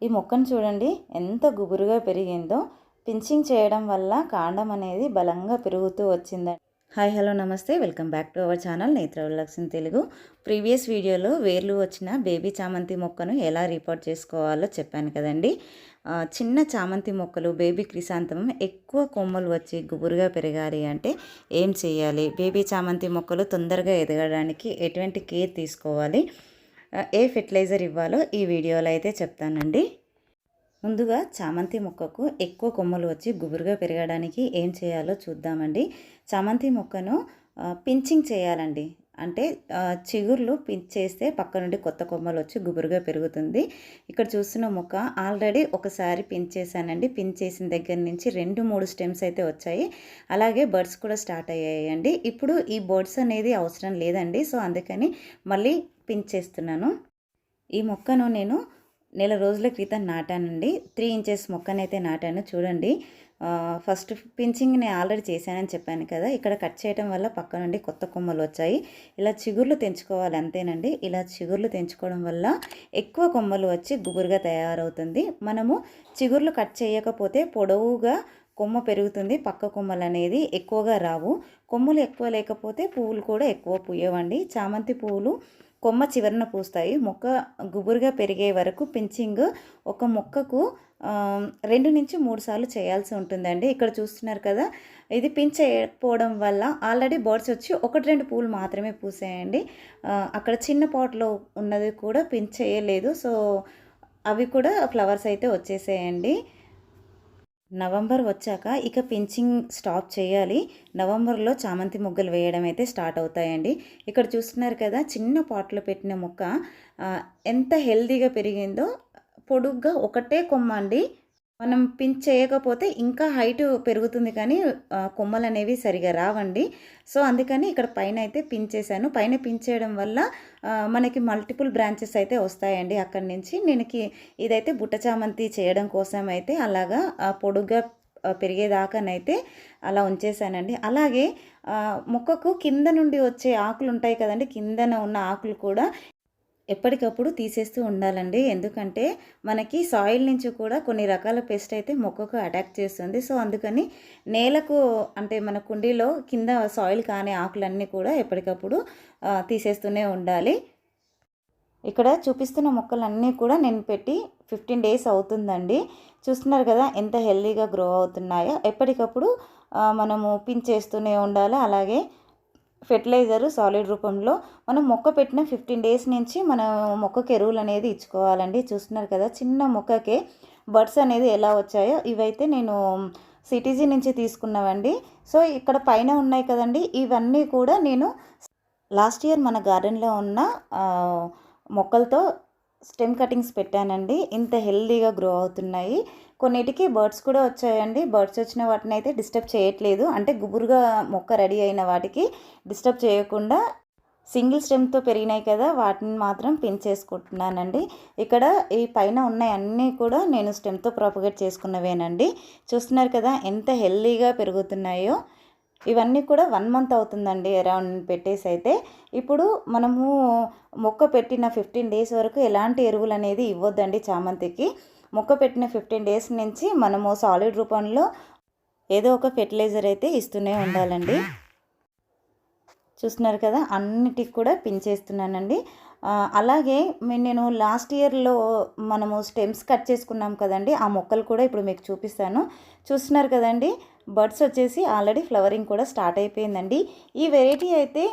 ఈ మొక్కను చూడండి ఎంత గుబురుగా పెరిగిందో. పించింగ్ చేయడం వల్ల కాండం అనేది బలంగా పెరుగుతూ వచ్చిందండి. హాయ్ హలో నమస్తే, welcome back to our channel నేత్ర విలాక్స్ తెలుగు. ప్రీవియస్ వీడియోలో వేర్లు వచ్చిన బేబీ చామంతి మొక్కను ఎలా రిపోర్ట్ చేసుకోవాలో చెప్పాను కదండి. చిన్న చామంతి మొక్కలు బేబీ క్రిసాంతమం ఎక్కువ కొమ్మలు వచ్చి గుబురుగా పెరగాలి అంటే ఏం చేయాలి, బేబీ చామంతి మొక్కలు తొందరగా ఎదగడానికి ఎటువంటి కేర్ తీసుకోవాలి, ఏ ఫెర్టిలైజర్ ఇవ్వాలో ఈ వీడియోలో అయితే చెప్తానండి. ముందుగా చామంతి మొక్కకు ఎక్కువ కొమ్మలు వచ్చి గుబురుగా పెరగడానికి ఏం చేయాలో చూద్దామండి. చామంతి మొక్కను పించింగ్ చేయాలండి. అంటే చిగుర్లు పించ్ చేస్తే పక్క నుండి కొత్త కొమ్మలు వచ్చి గుబురుగా పెరుగుతుంది. ఇక్కడ చూస్తున్న మొక్క ఆల్రెడీ ఒకసారి పించ్ చేశానండి. పించ్ చేసిన దగ్గర నుంచి 2-3 స్టెమ్స్ అయితే వచ్చాయి. అలాగే బర్డ్స్ కూడా స్టార్ట్ అయ్యాయండి. ఇప్పుడు ఈ బర్డ్స్ అనేది అవసరం లేదండి, సో అందుకని మళ్ళీ పించ్ చేస్తున్నాను. ఈ మొక్కను నేను నెల రోజుల క్రితం నాటానండి. 3 ఇంచెస్ మొక్కనైతే నాటాను. చూడండి, ఫస్ట్ పించింగ్ నేను ఆల్రెడీ చేశానని చెప్పాను కదా. ఇక్కడ కట్ చేయడం వల్ల పక్క నుండి కొత్త కొమ్మలు వచ్చాయి. ఇలా చిగుర్లు తెంచుకోవాలి అంతేనండి. ఇలా చిగుర్లు తెంచుకోవడం వల్ల ఎక్కువ కొమ్మలు వచ్చి గుబురుగా తయారవుతుంది. మనము చిగుర్లు కట్ చేయకపోతే పొడవుగా కొమ్మ పెరుగుతుంది, పక్క కొమ్మలు అనేది ఎక్కువగా రావు. కొమ్మలు ఎక్కువ లేకపోతే పువ్వులు కూడా ఎక్కువ పూయవండి. చామంతి పువ్వులు కొమ్మ చివరన పూస్తాయి. మొక్క గుబురుగా పెరిగే వరకు పించింగ్ ఒక మొక్కకు 2-3 సార్లు చేయాల్సి ఉంటుందండి. ఇక్కడ చూస్తున్నారు కదా, ఇది పించ్ చేయకపోవడం వల్ల ఆల్రెడీ బర్డ్స్ వచ్చి 1-2 పూలు మాత్రమే పూసాయండి. అక్కడ చిన్న పాట్లో ఉన్నది కూడా పించ్ చేయలేదు, సో అవి కూడా ఫ్లవర్స్ అయితే వచ్చేసాయండి. నవంబర్ వచ్చాక ఇక పించింగ్ స్టాప్ చేయాలి. నవంబర్లో చామంతి మొగ్గలు వేయడం అయితే స్టార్ట్ అవుతాయండి. ఇక్కడ చూస్తున్నారు కదా, చిన్న పాట్లో పెట్టిన మొక్క ఎంత హెల్తీగా పెరిగిందో. పొడుగ్గా ఒకటే కొమ్మ అండి. మనం పించ్ చేయకపోతే ఇంకా హైట్ పెరుగుతుంది, కానీ కొమ్మలు అనేవి సరిగా రావండి. సో అందుకని ఇక్కడ పైన అయితే పించ్ చేశాను. పైన పించ్ చేయడం వల్ల మనకి మల్టిపుల్ బ్రాంచెస్ అయితే వస్తాయండి. అక్కడి నుంచి నేను ఇదైతే బుట్ట చామంతి చేయడం కోసం అయితే అలాగా పొడుగ్గా పెరిగేదాకానైతే అలా ఉంచేసానండి. అలాగే మొక్కకు కింద నుండి వచ్చే ఆకులు ఉంటాయి కదండి, కిందన ఉన్న ఆకులు కూడా ఎప్పటికప్పుడు తీసేస్తూ ఉండాలండి. ఎందుకంటే మనకి సాయిల్ నుంచి కూడా కొన్ని రకాల పెస్ట్ అయితే మొక్కకు అటాక్ చేస్తుంది. సో అందుకని నేలకు అంటే మన కుండీలో కింద సాయిల్ కాని ఆకులన్నీ కూడా ఎప్పటికప్పుడు తీసేస్తూనే ఉండాలి. ఇక్కడ చూపిస్తున్న మొక్కలన్నీ కూడా నేను పెట్టి 15 డేస్ అవుతుందండి. చూస్తున్నారు కదా ఎంత హెల్తీగా గ్రో అవుతున్నాయో. ఎప్పటికప్పుడు మనము పించ్ చేస్తూనే ఉండాలి. అలాగే ఫెర్టిలైజరు సాలిడ్ రూపంలో మనం మొక్క పెట్టిన 15 డేస్ నుంచి మనం మొక్కకి ఎరువులు అనేది ఇచ్చుకోవాలండి. చూస్తున్నారు కదా, చిన్న మొక్కకే బర్డ్స్ అనేది ఎలా వచ్చాయో. ఇవైతే నేను సిటీజీ నుంచి తీసుకున్నవండి. సో ఇక్కడ పైన ఉన్నాయి కదండి, ఇవన్నీ కూడా నేను లాస్ట్ ఇయర్ మన గార్డెన్లో ఉన్న మొక్కలతో స్టెమ్ కటింగ్స్ పెట్టానండి. ఇంత హెల్తీగా గ్రో అవుతున్నాయి. కొన్నిటికి బర్డ్స్ కూడా వచ్చాయండి. బర్డ్స్ వచ్చిన వాటిని అయితే డిస్టర్బ్ చేయట్లేదు. అంటే గుబురుగా మొక్క రెడీ అయిన వాటికి డిస్టర్బ్ చేయకుండా సింగిల్ స్టెమ్తో పెరిగినాయి కదా, వాటిని మాత్రం పిన్ చేసుకుంటున్నానండి. ఇక్కడ ఈ పైన ఉన్నాయి అన్నీ కూడా నేను స్టెమ్తో ప్రాపగేట్ చేసుకున్నవేనండి. చూస్తున్నారు కదా ఎంత హెల్తీగా పెరుగుతున్నాయో. ఇవన్నీ కూడా 1 మంత్ అవుతుందండి అరౌండ్ పెట్టేసి అయితే. ఇప్పుడు మనము మొక్క పెట్టిన 15 డేస్ వరకు ఎలాంటి ఎరువులు అనేది ఇవ్వద్దండి చామంతికి. మొక్క పెట్టిన 15 డేస్ నుంచి మనము సాలిడ్ రూపంలో ఏదో ఒక ఫెర్టిలైజర్ అయితే ఇస్తూనే ఉండాలండి. చూస్తున్నారు కదా, అన్నిటికి కూడా పిన్ చేస్తున్నానండి. అలాగే నేను లాస్ట్ ఇయర్లో మనము స్టెమ్స్ కట్ చేసుకున్నాం కదండి, ఆ మొక్కలు కూడా ఇప్పుడు మీకు చూపిస్తాను. చూస్తున్నారు కదండి, బర్డ్స్ వచ్చేసి ఆల్రెడీ ఫ్లవరింగ్ కూడా స్టార్ట్ అయిపోయిందండి. ఈ వెరైటీ అయితే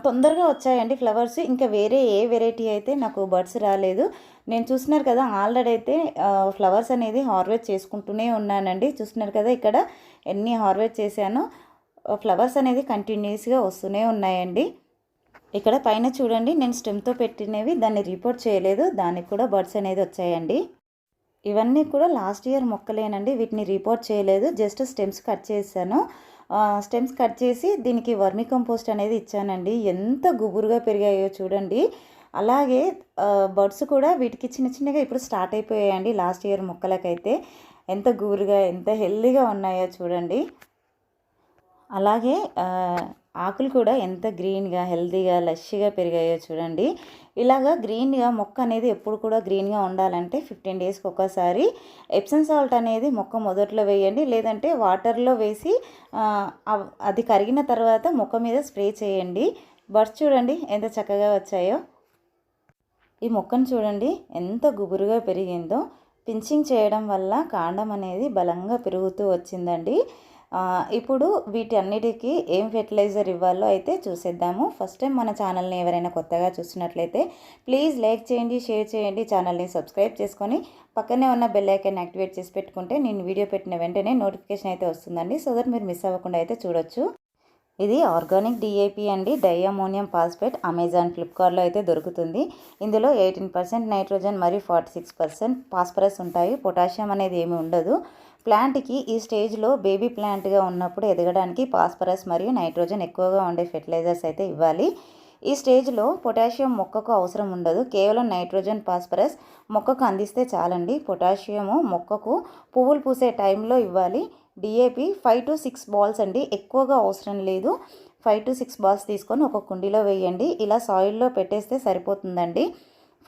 తొందరగా వచ్చాయండి ఫ్లవర్స్. ఇంకా వేరే ఏ వెరైటీ అయితే నాకు బర్డ్స్ రాలేదు. నేను చూస్తున్నారు కదా, ఆల్రెడీ అయితే ఫ్లవర్స్ అనేది హార్వెస్ట్ చేసుకుంటూనే ఉన్నానండి. చూస్తున్నారు కదా ఇక్కడ ఎన్ని హార్వెస్ట్ చేశానో. ఫ్లవర్స్ అనేది కంటిన్యూస్గా వస్తూనే ఉన్నాయండి. ఇక్కడ పైన చూడండి, నేను స్టెమ్తో పెట్టినవి దాన్ని రిపోర్ట్ చేయలేదు, దానికి కూడా బర్డ్స్ అనేది వచ్చాయండి. ఇవన్నీ కూడా లాస్ట్ ఇయర్ మొక్కలేనండి, వీటిని రిపోర్ట్ చేయలేదు. జస్ట్ స్టెమ్స్ కట్ చేశాను. స్టెమ్స్ కట్ చేసి దీనికి వర్మి కంపోస్ట్ అనేది ఇచ్చానండి. ఎంత గుబురుగా పెరిగాయో చూడండి. అలాగే బర్డ్స్ కూడా వీటికి చిన్న చిన్నగా ఇప్పుడు స్టార్ట్ అయిపోయాయండి. లాస్ట్ ఇయర్ మొక్కలకైతే ఎంత గుబురుగా ఎంత హెల్తీగా ఉన్నాయో చూడండి. అలాగే ఆకులు కూడా ఎంత గ్రీన్గా హెల్తీగా లష్గా పెరిగాయో చూడండి. ఇలాగా గ్రీన్గా మొక్క అనేది ఎప్పుడు కూడా గ్రీన్గా ఉండాలంటే 15 డేస్కి ఒకసారి ఎప్సమ్ సాల్ట్ అనేది మొక్క మొదట్లో వేయండి, లేదంటే వాటర్లో వేసి అది కరిగిన తర్వాత మొక్క మీద స్ప్రే చేయండి. బర్డ్స్ చూడండి ఎంత చక్కగా వచ్చాయో. ఈ మొక్కను చూడండి ఎంత గుబురుగా పెరిగిందో. పించింగ్ చేయడం వల్ల కాండం అనేది బలంగా పెరుగుతూ వచ్చిందండి. ఇప్పుడు వీటన్నిటికీ ఏం ఫెర్టిలైజర్ ఇవ్వాలో అయితే చూసేద్దాము. ఫస్ట్ టైం మన ఛానల్ని ఎవరైనా కొత్తగా చూసినట్లయితే ప్లీజ్ లైక్ చేయండి, షేర్ చేయండి, ఛానల్ని సబ్స్క్రైబ్ చేసుకొని పక్కనే ఉన్న బెల్ ఐకాన్ యాక్టివేట్ చేసి పెట్టుకుంటే నేను వీడియో పెట్టిన వెంటనే నోటిఫికేషన్ అయితే వస్తుందండి. సో దట్ మీరు మిస్ అవ్వకుండా అయితే చూడొచ్చు. ఇది ఆర్గానిక్ డిఏపి అండి, డై అమోనియం ఫాస్ఫేట్. అమెజాన్, ఫ్లిప్కార్ట్లో అయితే దొరుకుతుంది. ఇందులో 18% నైట్రోజన్ మరియు 46% ఫాస్ఫరస్ ఉంటాయి. పొటాషియం అనేది ఏమి ఉండదు. ప్లాంట్కి ఈ స్టేజ్లో బేబీ ప్లాంట్గా ఉన్నప్పుడు ఎదగడానికి ఫాస్ఫరస్ మరియు నైట్రోజన్ ఎక్కువగా ఉండే ఫెర్టిలైజర్స్ అయితే ఇవ్వాలి. ఈ స్టేజ్లో పొటాషియం మొక్కకు అవసరం ఉండదు. కేవలం నైట్రోజన్, ఫాస్ఫరస్ మొక్కకు అందిస్తే చాలండి. పొటాషియము మొక్కకు పువ్వులు పూసే టైంలో ఇవ్వాలి. డిఏపి 5 to 6 బాల్స్ అండి, ఎక్కువగా అవసరం లేదు. 5 to 6 బాల్స్ తీసుకొని ఒక కుండీలో వేయండి. ఇలా సాయిల్లో పెట్టేస్తే సరిపోతుందండి.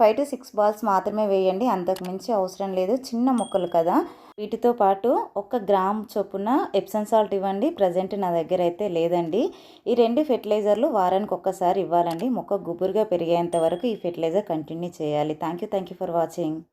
5 to 6 బాల్స్ మాత్రమే వేయండి, అంతకు మించి అవసరం లేదు. చిన్న మొక్కలు కదా. వీటితో పాటు 1 గ్రామ్ చొప్పున ఎప్సమ్ సాల్ట్ ఇవ్వండి. ప్రజెంట్ నా దగ్గర అయితే లేదండి. ఈ 2 ఫెర్టిలైజర్లు వారానికి ఒక్కసారి ఇవ్వాలండి. మొక్క గుబురుగా పెరిగేంత వరకు ఈ ఫెర్టిలైజర్ కంటిన్యూ చేయాలి. Thank you for watching.